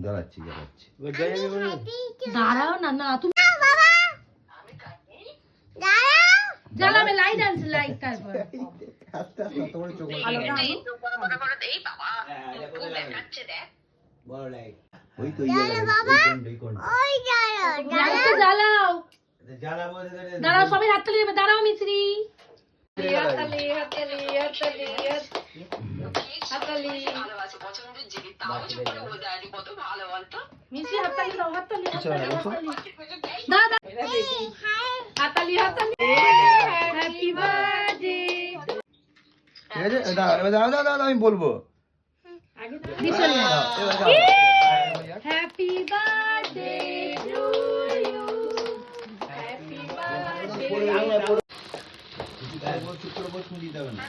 দাঁড়াচ্ছি দাঁড়াও না না তুমি জ্বালাবে লাইট আনছে লাইট তারপর আস্তে আস্তে তোমার চোখ ওই তো লাইটটা জ্বালাও দাঁড়াও সবাই হাততালি দেবে দাঁড়াও মিশ্রি হাততালি হাততালি হাততালি হাততালি মিশ্রি হাততালি দাও হাততালি দাদা হাততালি হাততালি হ্যাপি বার্থডে ঠিক আছে দাঁড়াও আমি বলবো happy birthday to you happy birthday চুপ করে বসে দিতে হবে না